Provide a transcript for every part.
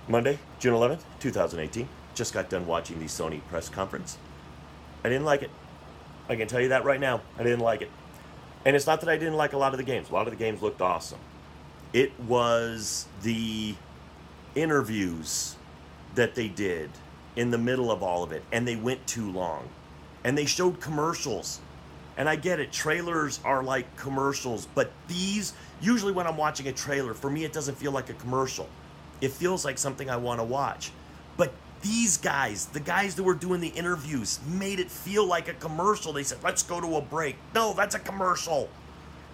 Monday, June 11th, 2018. Just got done watching the Sony press conference. I didn't like it. I can tell you that right now. I didn't like it. And it's not that I didn't like a lot of the games. A lot of the games looked awesome. It was the interviews that they did in the middle of all of it, and they went too long. And they showed commercials. And I get it, trailers are like commercials, but these, usually when I'm watching a trailer, for me it doesn't feel like a commercial. It feels like something I want to watch. But these guys, the guys that were doing the interviews, made it feel like a commercial. They said, let's go to a break. No, that's a commercial.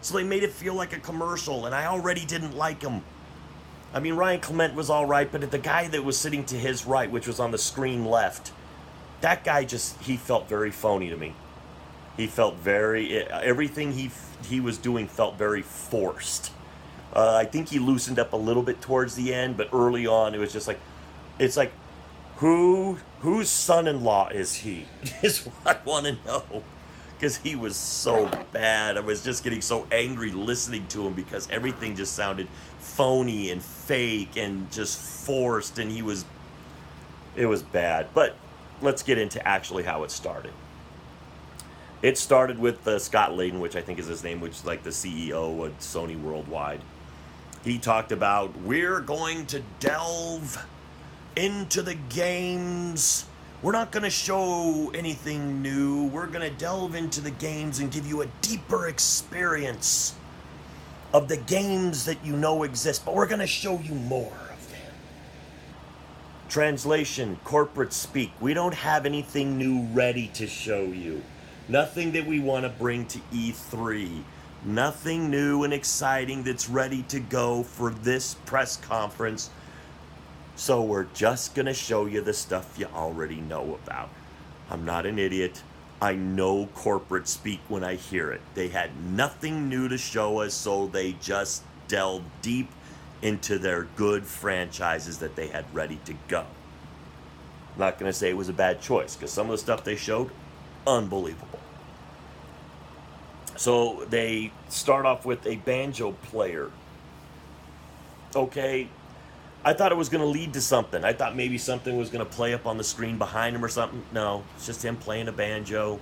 So they made it feel like a commercial, and I already didn't like them. I mean, Ryan Clement was all right, but the guy that was sitting to his right, which was on the screen left, that guy he felt very phony to me. He felt everything he was doing felt very forced. I think he loosened up a little bit towards the end, but early on it was just like, it's like, whose son-in-law is he? Is what I want to know. Because he was so bad. I was just getting so angry listening to him because everything just sounded phony and fake and just forced, and it was bad. But let's get into actually how it started. It started with Scott Layden, which I think is his name, which is like the CEO of Sony Worldwide. He talked about, we're going to delve into the games. We're not going to show anything new. We're going to delve into the games and give you a deeper experience of the games that you know exist, but we're going to show you more of them. Translation, corporate speak. We don't have anything new ready to show you. Nothing that we want to bring to E3. Nothing new and exciting that's ready to go for this press conference. So we're just going to show you the stuff you already know about. I'm not an idiot. I know corporate speak when I hear it. They had nothing new to show us, so they just delved deep into their good franchises that they had ready to go. I'm not going to say it was a bad choice, because some of the stuff they showed, unbelievable. So they start off with a banjo player. Okay, I thought it was going to lead to something. I thought maybe something was going to play up on the screen behind him or something. No, it's just him playing a banjo.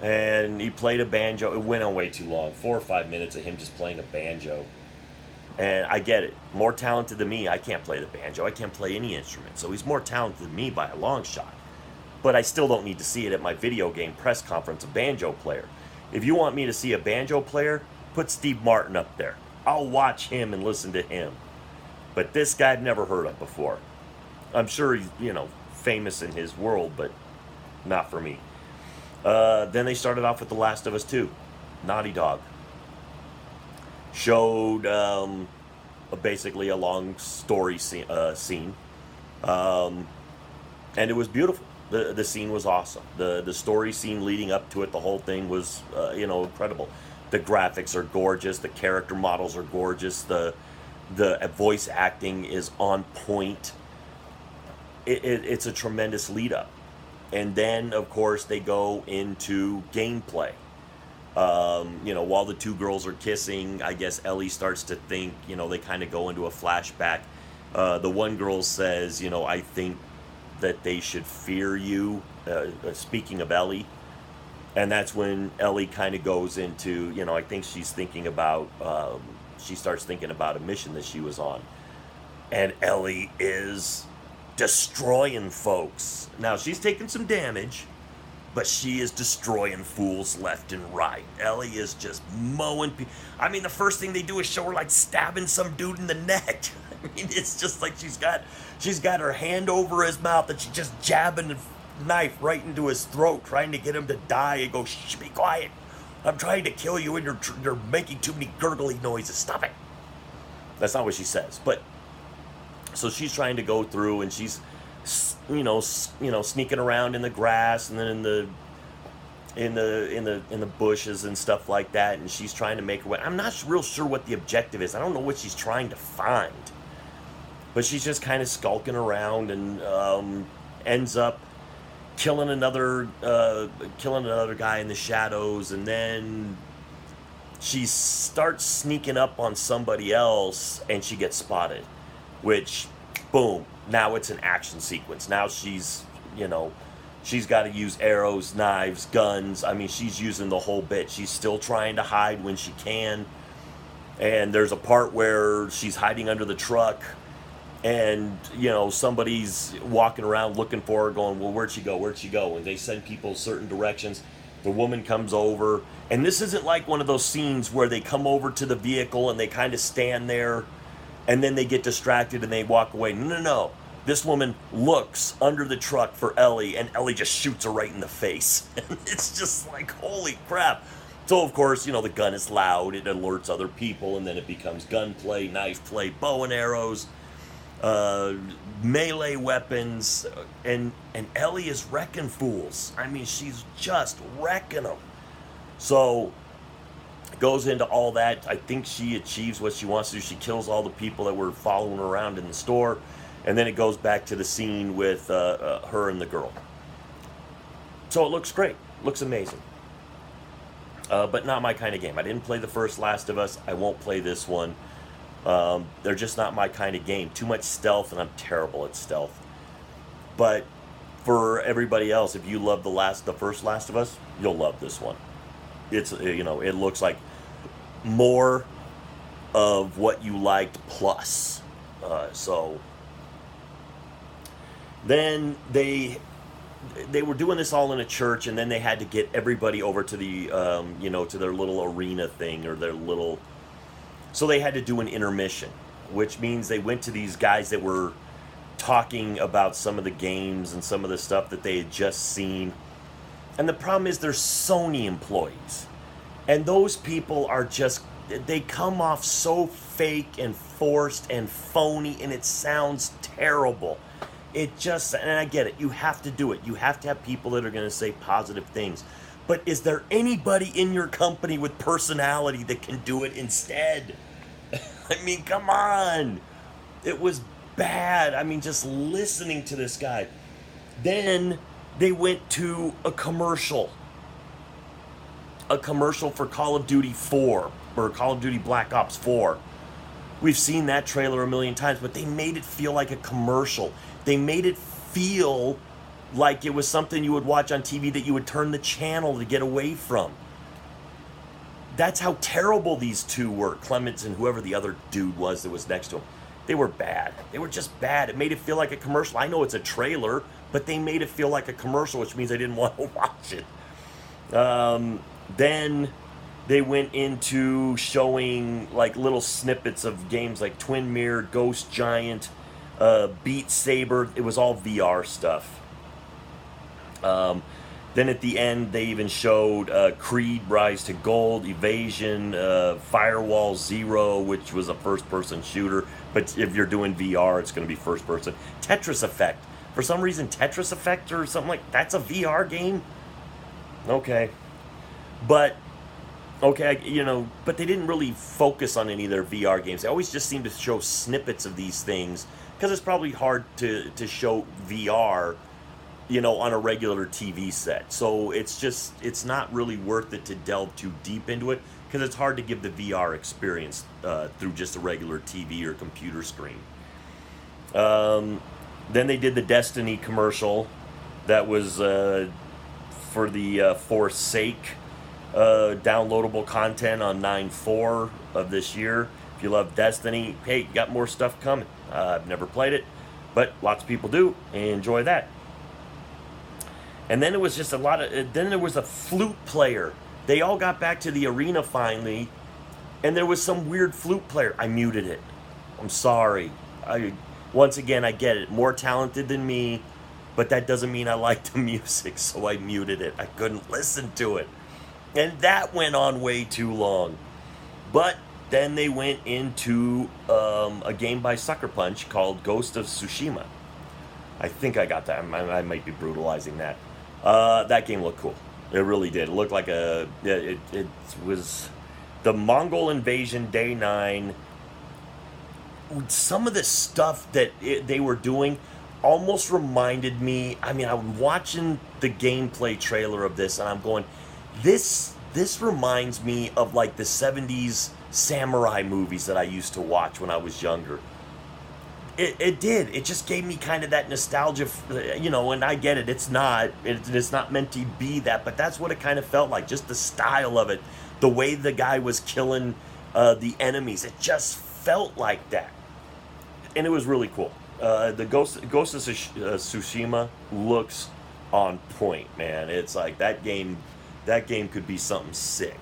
And he played a banjo. It went on way too long. 4 or 5 minutes of him just playing a banjo. And I get it. More talented than me. I can't play the banjo. I can't play any instrument. So he's more talented than me by a long shot. But I still don't need to see it at my video game press conference, a banjo player. If you want me to see a banjo player, put Steve Martin up there. I'll watch him and listen to him. But this guy I've never heard of before. I'm sure he's, famous in his world, but not for me. Then they started off with The Last of Us 2. Naughty Dog. Showed basically a long story scene. And it was beautiful. The scene was awesome. The story scene leading up to it, the whole thing was, incredible. The graphics are gorgeous. The character models are gorgeous. The voice acting is on point. It's a tremendous lead up. And then, of course, they go into gameplay. While the two girls are kissing, I guess Ellie starts to think, they kind of go into a flashback. The one girl says, I think that they should fear you, speaking of Ellie. And that's when Ellie kind of goes into, I think she's thinking about, she starts thinking about a mission that she was on. And Ellie is destroying folks. Now, she's taking some damage, but she is destroying fools left and right. Ellie is just mowing people. I mean, the first thing they do is show her, like, stabbing some dude in the neck. I mean, it's just like she's got her hand over his mouth and she's just jabbing the knife right into his throat, trying to get him to die and go, shh, be quiet. I'm trying to kill you and you're making too many gurgly noises. Stop it. That's not what she says. But so she's trying to go through and she's, sneaking around in the grass and then in the bushes and stuff like that. And she's trying to make her way. I'm not real sure what the objective is. I don't know what she's trying to find. But she's just kind of skulking around and ends up killing another guy in the shadows, and then she starts sneaking up on somebody else, and she gets spotted, which boom, now it's an action sequence. Now she's, she's got to use arrows, knives, guns. I mean, she's using the whole bit. She's still trying to hide when she can. And there's a part where she's hiding under the truck, and, somebody's walking around looking for her, going, well, where'd she go? Where'd she go? And they send people certain directions. The woman comes over, and this isn't like one of those scenes where they come over to the vehicle and they kind of stand there and then they get distracted and they walk away. No, no, no. This woman looks under the truck for Ellie, and Ellie just shoots her right in the face. And it's just like, holy crap. So, of course, the gun is loud. It alerts other people, and then it becomes gunplay, knife play, bow and arrows, melee weapons, and Ellie is wrecking fools. I mean, she's just wrecking them. So, it goes into all that. I think she achieves what she wants to do. She kills all the people that were following her around in the store. And then it goes back to the scene with her and the girl. So it looks great. Looks amazing. But not my kind of game. I didn't play the first Last of Us. I won't play this one. They're just not my kind of game. Too much stealth, and I'm terrible at stealth. But for everybody else, if you love the first Last of Us, you'll love this one. It's, it looks like more of what you liked plus. So then they were doing this all in a church, and then they had to get everybody over to the to their little arena thing, or their little, so they had to do an intermission, which means they went to these guys that were talking about some of the games and some of the stuff that they had just seen. And the problem is they're Sony employees, and those people are just, they come off so fake and forced and phony, and it sounds terrible. It just, and I get it, you have to do it. You have to have people that are going to say positive things. But is there anybody in your company with personality that can do it instead? I mean, come on. It was bad. I mean, just listening to this guy. Then they went to a commercial. A commercial for Call of Duty 4, or Call of Duty Black Ops 4. We've seen that trailer a million times, but they made it feel like a commercial. They made it feel like it was something you would watch on TV that you would turn the channel to get away from. That's how terrible these two were, Clements and whoever the other dude was that was next to him. They were bad. They were just bad. It made it feel like a commercial. I know it's a trailer, but they made it feel like a commercial, which means I didn't want to watch it. Then they went into showing like little snippets of games like Twin Mirror, Ghost Giant, Beat Saber. It was all VR stuff. Then at the end, they even showed Creed Rise to Gold, Evasion, Firewall Zero, which was a first-person shooter. But if you're doing VR, it's going to be first-person. Tetris Effect. For some reason, Tetris Effect or something like that's a VR game? Okay. But but they didn't really focus on any of their VR games. They always just seem to show snippets of these things, because it's probably hard to show VR, on a regular TV set. So it's not really worth it to delve too deep into it, because it's hard to give the VR experience through just a regular TV or computer screen. Then they did the Destiny commercial that was for the Forsake downloadable content on 9/4 of this year. If you love Destiny, hey, got more stuff coming. I've never played it, but lots of people do, and enjoy that. And then it was just then there was a flute player. They all got back to the arena finally, and there was some weird flute player. I muted it. I'm sorry. Once again, I get it. More talented than me, but that doesn't mean I like the music, so I muted it. I couldn't listen to it. And that went on way too long. But then they went into a game by Sucker Punch called Ghost of Tsushima. I think I got that. I might be brutalizing that. That game looked cool. It really did. It looked like it was the Mongol invasion day 9. Some of the stuff that they were doing almost reminded me. I mean, I'm watching the gameplay trailer of this, and I'm going, This reminds me of like the 70s samurai movies that I used to watch when I was younger. It did. It just gave me kind of that nostalgia, and I get it. It's not meant to be that, but that's what it kind of felt like. Just the style of it, the way the guy was killing the enemies. It just felt like that, and it was really cool. The Ghost of Tsushima looks on point, man. It's like that game. That game could be something sick.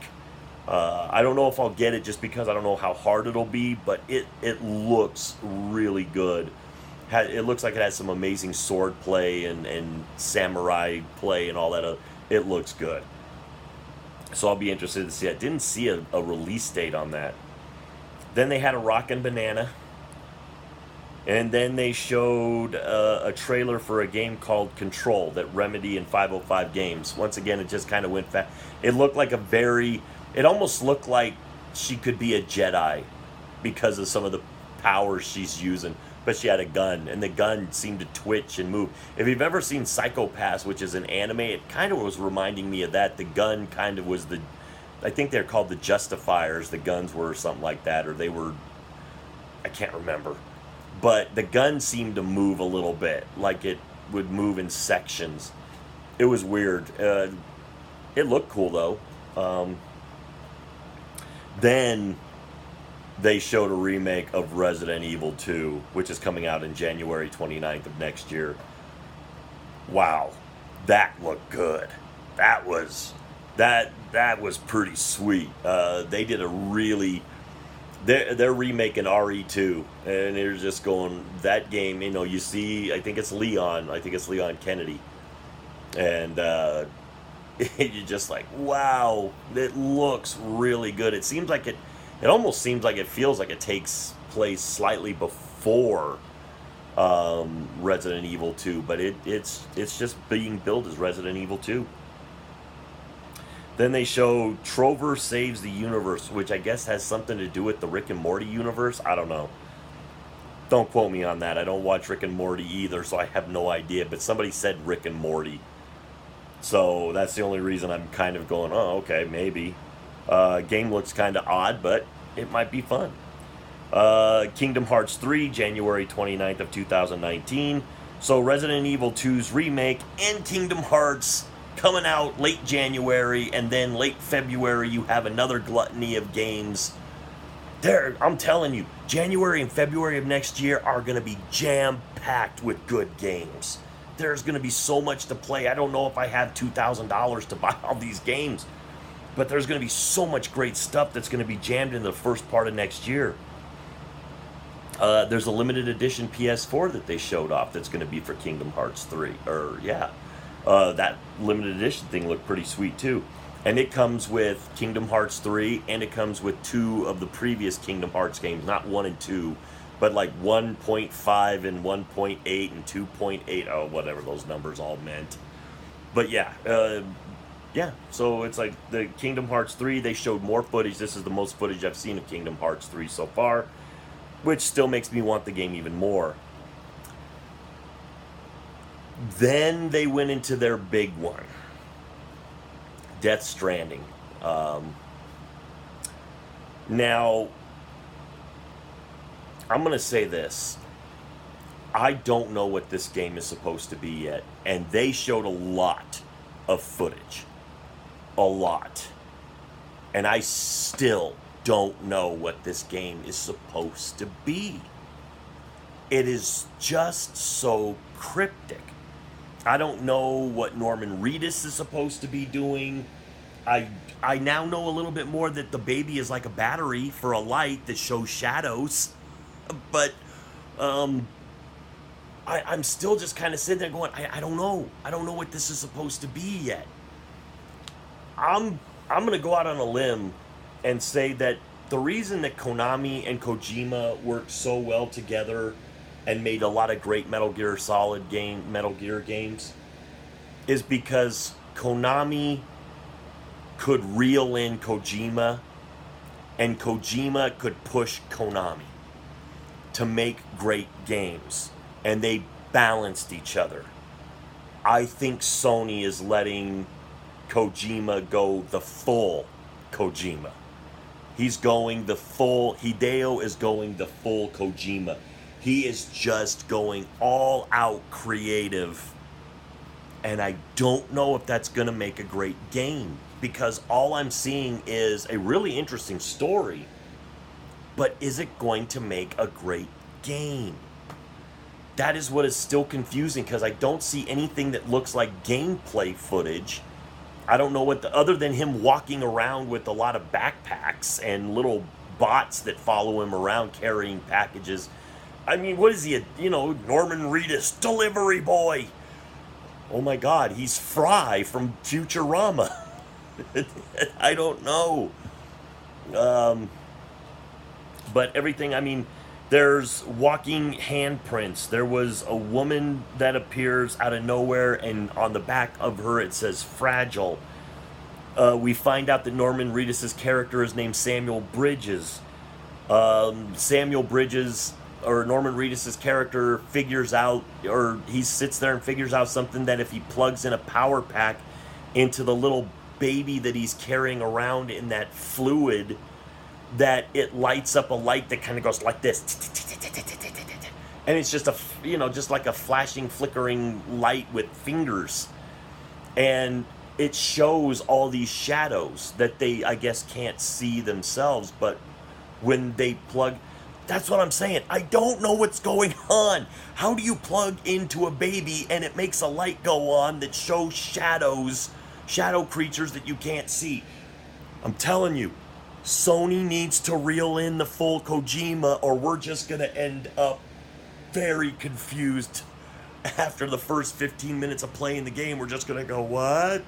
I don't know if I'll get it just because I don't know how hard it'll be, but it looks really good. It looks like it has some amazing sword play and samurai play and all that. It looks good. So I'll be interested to see it. Didn't see a release date on that. Then they had a Rockin' Banana. And then they showed a trailer for a game called Control that Remedy and 505 Games. Once again, it just kind of went fast. It looked like it almost looked like she could be a Jedi because of some of the powers she's using. But she had a gun, and the gun seemed to twitch and move. If you've ever seen Psycho Pass, which is an anime, it kind of was reminding me of that. The gun kind of was I think they're called the Justifiers. The guns were something like that, or they were, I can't remember. But the gun seemed to move a little bit, like it would move in sections. It was weird. It looked cool, though. Then they showed a remake of Resident Evil 2, which is coming out in January 29th of next year. Wow, that looked good. That was pretty sweet. They did a really... They're remaking RE2, and they're just going, that game, you see, I think it's Leon Kennedy. And you're just like, wow, it looks really good. It seems like it almost seems like it feels like it takes place slightly before Resident Evil 2, but it's just being billed as Resident Evil 2. Then they show Trover Saves the Universe, which I guess has something to do with the Rick and Morty universe. I don't know. Don't quote me on that. I don't watch Rick and Morty either, so I have no idea. But somebody said Rick and Morty. So that's the only reason I'm kind of going, oh, okay, maybe. Game looks kind of odd, but it might be fun. Kingdom Hearts 3, January 29th of 2019. So Resident Evil 2's remake and Kingdom Hearts coming out late January, and then late February you have another gluttony of games. I'm telling you, January and February of next year are going to be jam-packed with good games. There's going to be so much to play. I don't know if I have $2,000 to buy all these games, but there's going to be so much great stuff that's going to be jammed in the first part of next year. There's a limited edition PS4 that they showed off that's going to be for Kingdom Hearts 3. That limited edition thing looked pretty sweet too. And it comes with Kingdom Hearts 3, and it comes with 2 of the previous Kingdom Hearts games. Not 1 and 2, but like 1.5 and 1.8 and 2.8. Oh, whatever those numbers all meant. But yeah, so it's like the Kingdom Hearts 3, they showed more footage. This is the most footage I've seen of Kingdom Hearts 3 so far, which still makes me want the game even more. Then they went into their big one, Death Stranding. Now, I'm going to say this. I don't know what this game is supposed to be yet, and they showed a lot of footage. A lot. And I still don't know what this game is supposed to be. It is just so cryptic. I don't know what Norman Reedus is supposed to be doing. I now know a little bit more that the baby is like a battery for a light that shows shadows. But I'm still just kind of sitting there going, I don't know. I don't know what this is supposed to be yet. I'm going to go out on a limb and say that the reason that Konami and Kojima worked so well together and made a lot of great Metal Gear games is because Konami could reel in Kojima, and Kojima could push Konami to make great games, and they balanced each other. I think Sony is letting Kojima go the full Kojima. He's going the full, Hideo is going the full Kojima. He is just going all out creative. And I don't know if that's going to make a great game, because all I'm seeing is a really interesting story. But is it going to make a great game? That is what is still confusing, because I don't see anything that looks like gameplay footage. I don't know what other than him walking around with a lot of backpacks and little bots that follow him around carrying packages. I mean, what is he, Norman Reedus, delivery boy? Oh my God, he's Fry from Futurama. I don't know. But everything, I mean, there's walking handprints. There was a woman that appears out of nowhere, and on the back of her it says fragile. We find out that Norman Reedus' character is named Samuel Bridges. Samuel Bridges, or Norman Reedus' character, figures out, or he sits there and figures out something, that if he plugs in a power pack into the little baby that he's carrying around in that fluid, that it lights up a light that kind of goes like this, and it's just just like a flashing, flickering light with fingers, and it shows all these shadows that they, I guess, can't see themselves, but when they plug, that's what I'm saying. I don't know what's going on. How do you plug into a baby and it makes a light go on that shows shadows, shadow creatures that you can't see? I'm telling you, Sony needs to reel in the full Kojima, or we're just going to end up very confused after the first 15 minutes of playing the game. We're just going to go, what?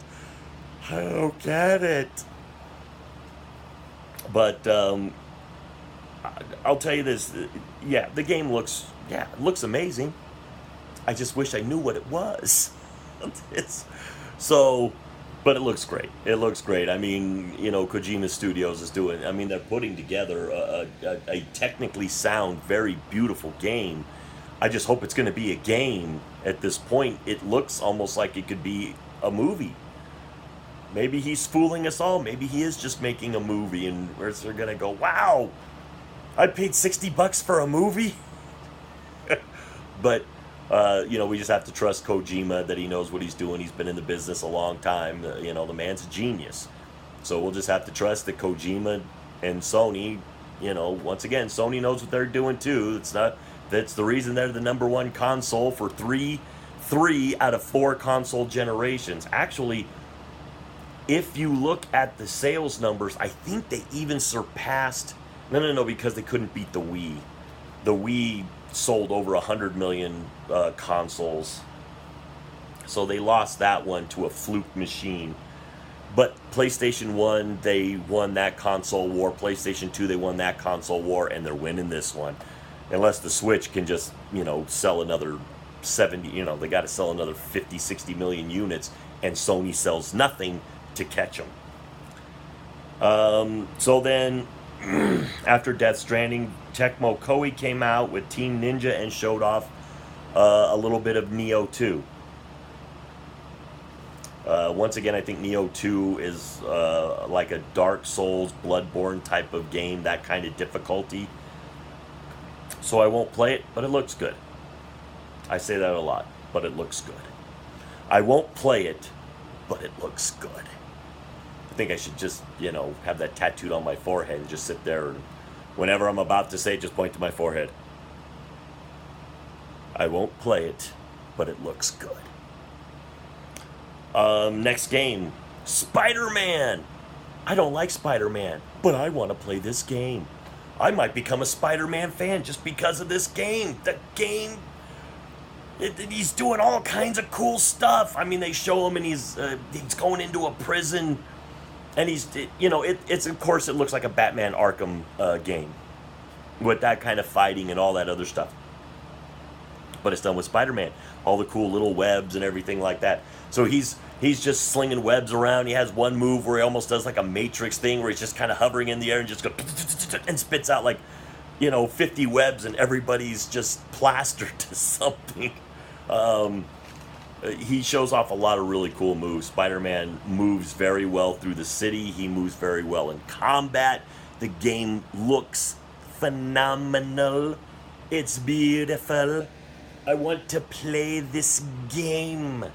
I don't get it. But I'll tell you this. Yeah, the game looks amazing. I just wish I knew what it was. But it looks great. It looks great. I mean, Kojima Studios is doing, they're putting together a technically sound, very beautiful game. I just hope it's going to be a game. At this point, it looks almost like it could be a movie. Maybe he's fooling us all. Maybe he is just making a movie, and they're going to go, wow, I paid $60 for a movie? But we just have to trust Kojima, that he knows what he's doing. He's been in the business a long time. The man's a genius. So we'll just have to trust that Kojima and Sony, once again, Sony knows what they're doing too. That's the reason they're the number one console for three out of 4 console generations. Actually, if you look at the sales numbers, I think they even surpassed, no, because they couldn't beat the Wii. The Wii sold over 100 million consoles, so they lost that one to a fluke machine. But PlayStation 1, they won that console war. PlayStation 2, they won that console war, and they're winning this one. Unless the Switch can just, sell another 70, they got to sell another 50, 60 million units, and Sony sells nothing to catch them. So then, after Death Stranding, Tecmo Koei came out with Team Ninja and showed off a little bit of Nioh 2. Once again, I think Nioh 2 is like a Dark Souls, Bloodborne type of game, that kind of difficulty. So I won't play it, but it looks good. I say that a lot, but it looks good. I won't play it, but it looks good. I think I should just, have that tattooed on my forehead and just sit there, and whenever I'm about to say it, just point to my forehead. I won't play it, but it looks good. Next game, Spider-Man. I don't like Spider-Man, but I want to play this game. I might become a Spider-Man fan just because of this game. The game, he's doing all kinds of cool stuff. They show him, and he's going into a prison, and it's of course it looks like a Batman Arkham game with that kind of fighting and all that other stuff. But it's done with Spider-Man, all the cool little webs and everything like that. So he's just slinging webs around. He has one move where he almost does like a Matrix thing, where he's just kind of hovering in the air and just goes and spits out 50 webs, and everybody's just plastered to something. He shows off a lot of really cool moves. Spider-Man moves very well through the city. He moves very well in combat. The game looks phenomenal. It's beautiful. I want to play this game.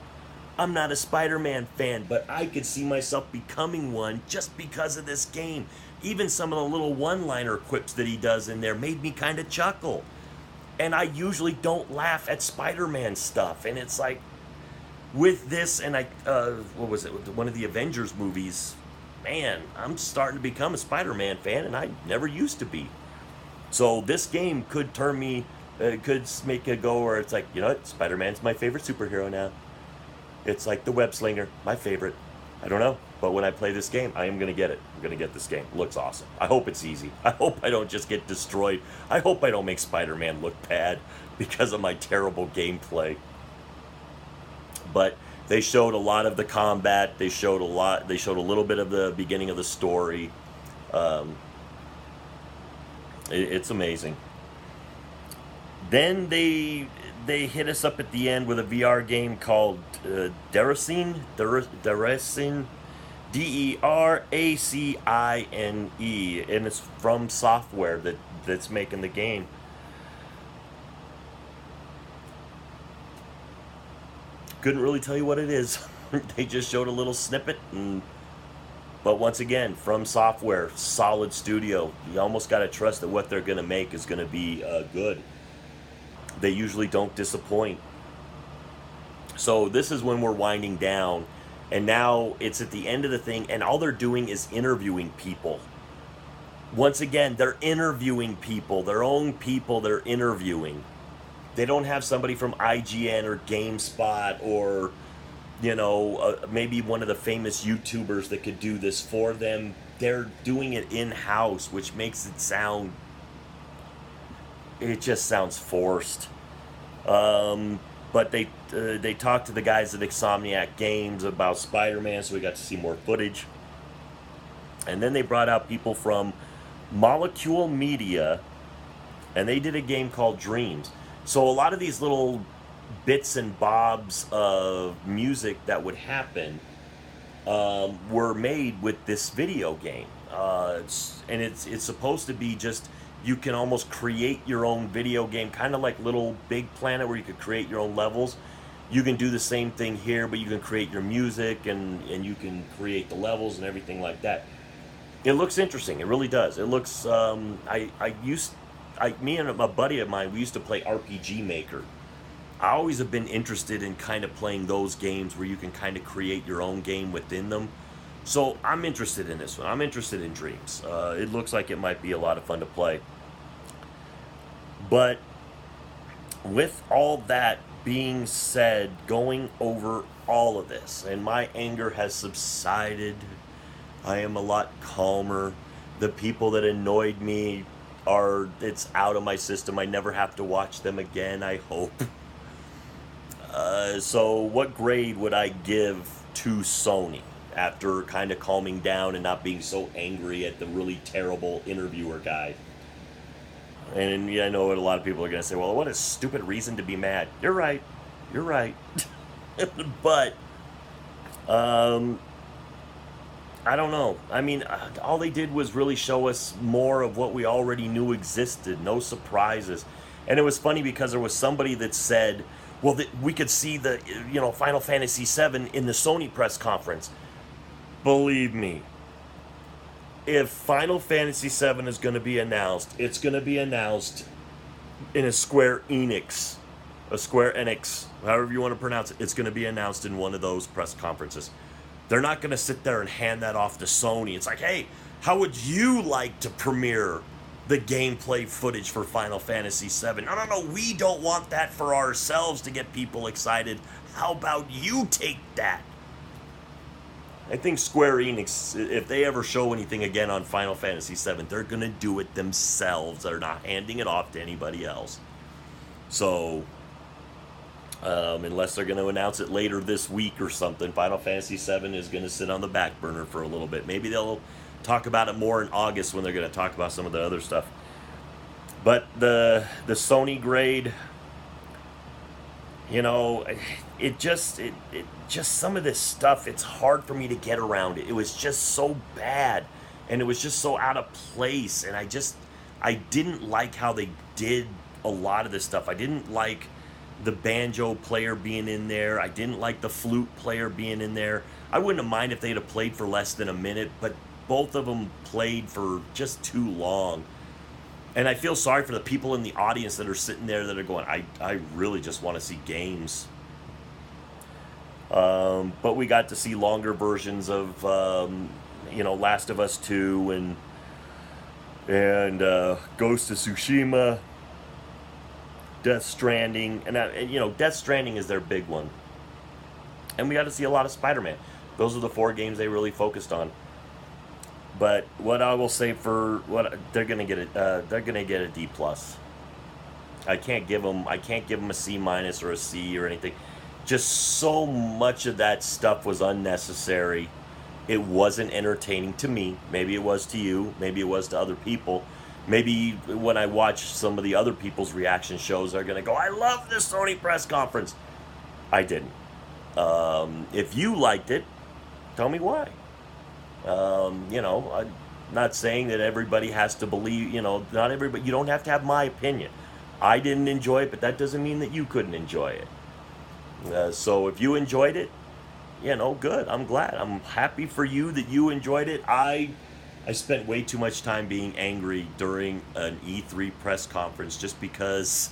I'm not a Spider-Man fan, but I could see myself becoming one just because of this game. Even some of the little one-liner quips that he does in there made me kind of chuckle. And I usually don't laugh at Spider-Man stuff, and it's like with this, and what was it? One of the Avengers movies. Man, I'm starting to become a Spider-Man fan, and I never used to be. So this game could turn me, could make it go where it's like, you know what, Spider-Man's my favorite superhero now. It's like the web slinger, my favorite. I don't know, but when I play this game, I am gonna get it. I'm gonna get this game. It looks awesome. I hope it's easy. I hope I don't just get destroyed. I hope I don't make Spider-Man look bad because of my terrible gameplay. But they showed a lot of the combat. They showed a lot. They showed a little bit of the beginning of the story. Um, it's amazing. Then they hit us up at the end with a VR game called Deracine, Deracine, and it's from Software that's making the game. Couldn't really tell you what it is. They just showed a little snippet, but once again, From Software, solid studio. You almost got to trust that what they're going to make is going to be good. They usually don't disappoint. So this is when we're winding down, and now it's at the end of the thing, and all they're doing is interviewing people. Once again, they're interviewing people, their own people they're interviewing. They don't have somebody from IGN or GameSpot or, maybe one of the famous YouTubers that could do this for them. They're doing it in-house, which makes it just sounds forced. But they talked to the guys at Insomniac Games about Spider-Man, so we got to see more footage. And then they brought out people from Molecule Media, and they did a game called Dreams. So a lot of these little bits and bobs of music that would happen were made with this video game. It's supposed to be just, you can almost create your own video game, kind of like Little Big Planet, where you could create your own levels. You can do the same thing here, but you can create your music and you can create the levels and everything like that. It looks interesting. It really does. It looks. Me and a buddy of mine, we used to play RPG Maker. I always have been interested in kind of playing those games where you can kind of create your own game within them. So I'm interested in this one. I'm interested in Dreams. It looks like it might be a lot of fun to play. But with all that being said, going over all of this, and my anger has subsided, I am a lot calmer. The people that annoyed me it's out of my system. I never have to watch them again, I hope. So what grade would I give to Sony after kind of calming down and not being so angry at the really terrible interviewer guy? And yeah, I know what a lot of people are going to say, well, what a stupid reason to be mad. You're right. But, I don't know. I mean, all they did was really show us more of what we already knew existed. No surprises. And it was funny because there was somebody that said, well, we could see the, Final Fantasy VII in the Sony press conference. Believe me, if Final Fantasy VII is going to be announced, it's going to be announced in a Square Enix, however you want to pronounce it. It's going to be announced in one of those press conferences. They're not going to sit there and hand that off to Sony. It's like, hey, how would you like to premiere the gameplay footage for Final Fantasy VII? No, we don't want that for ourselves to get people excited. How about you take that? I think Square Enix, if they ever show anything again on Final Fantasy VII, they're going to do it themselves. They're not handing it off to anybody else. So, unless they're going to announce it later this week or something, Final Fantasy VII is going to sit on the back burner for a little bit. Maybe they'll talk about it more in August when they're going to talk about some of the other stuff. But the Sony grade, it just some of this stuff, it's hard for me to get around it. It was just so bad, and it was just so out of place, and I didn't like how they did a lot of this stuff. I didn't like the banjo player being in there. I didn't like the flute player being in there. I wouldn't have minded if they'd have played for less than a minute, but both of them played for just too long. And I feel sorry for the people in the audience that are sitting there that are going, I really just want to see games. But we got to see longer versions of, Last of Us 2 and Ghost of Tsushima, Death Stranding, and Death Stranding is their big one. And we got to see a lot of Spider-Man. Those are the 4 games they really focused on. But what I will say for what they're gonna get a D plus. I can't give them a C minus or a C or anything. Just so much of that stuff was unnecessary. It wasn't entertaining to me. Maybe it was to you. Maybe it was to other people. Maybe when I watch some of the other people's reaction shows, they're going to go, I love this Sony press conference. I didn't. If you liked it, tell me why. I'm not saying that everybody has to believe, not everybody, you don't have to have my opinion. I didn't enjoy it, but that doesn't mean that you couldn't enjoy it. So if you enjoyed it, good. I'm glad. I'm happy for you that you enjoyed it. I spent way too much time being angry during an E3 press conference just because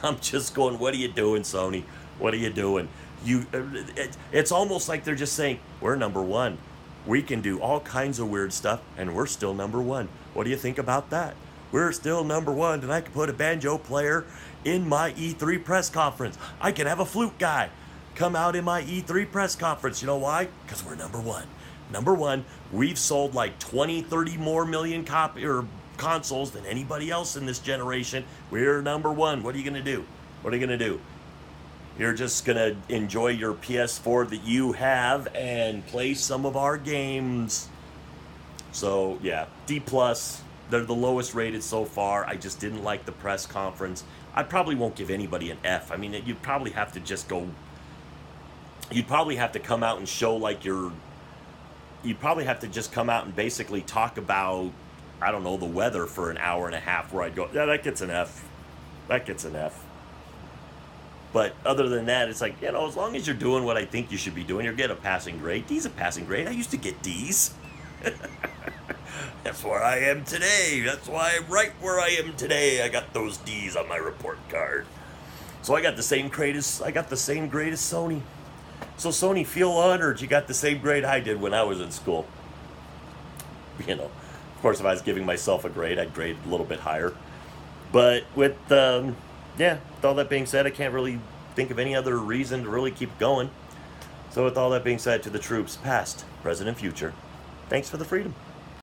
I'm just going, what are you doing, Sony? What are you doing? It's almost like they're just saying, we're number one. We can do all kinds of weird stuff, and we're still number one. What do you think about that? We're still number one, and I can put a banjo player in my E3 press conference. I can have a flute guy come out in my E3 press conference. You know why? Because we're number one. Number one, we've sold like 20, 30 more million consoles than anybody else in this generation. We're number one. What are you going to do? What are you going to do? You're just going to enjoy your PS4 that you have and play some of our games. So, yeah, D+. They're the lowest rated so far. I just didn't like the press conference. I probably won't give anybody an F. I mean, you'd probably have to just go... You'd probably have to come out and show like you'd probably have to just come out and basically talk about, I don't know, the weather for an hour and a half where I'd go, yeah, that gets an F. That gets an F. But other than that, it's like, as long as you're doing what I think you should be doing, you'll get a passing grade. D's a passing grade. I used to get D's. That's where I am today. That's why I'm right where I am today. I got those D's on my report card. So I got the same grade as Sony. So Sony, feel honored you got the same grade I did when I was in school. Of course, if I was giving myself a grade, I'd grade a little bit higher. But with all that being said, I can't really think of any other reason to really keep going. So with all that being said, to the troops, past, present, and future, thanks for the freedom.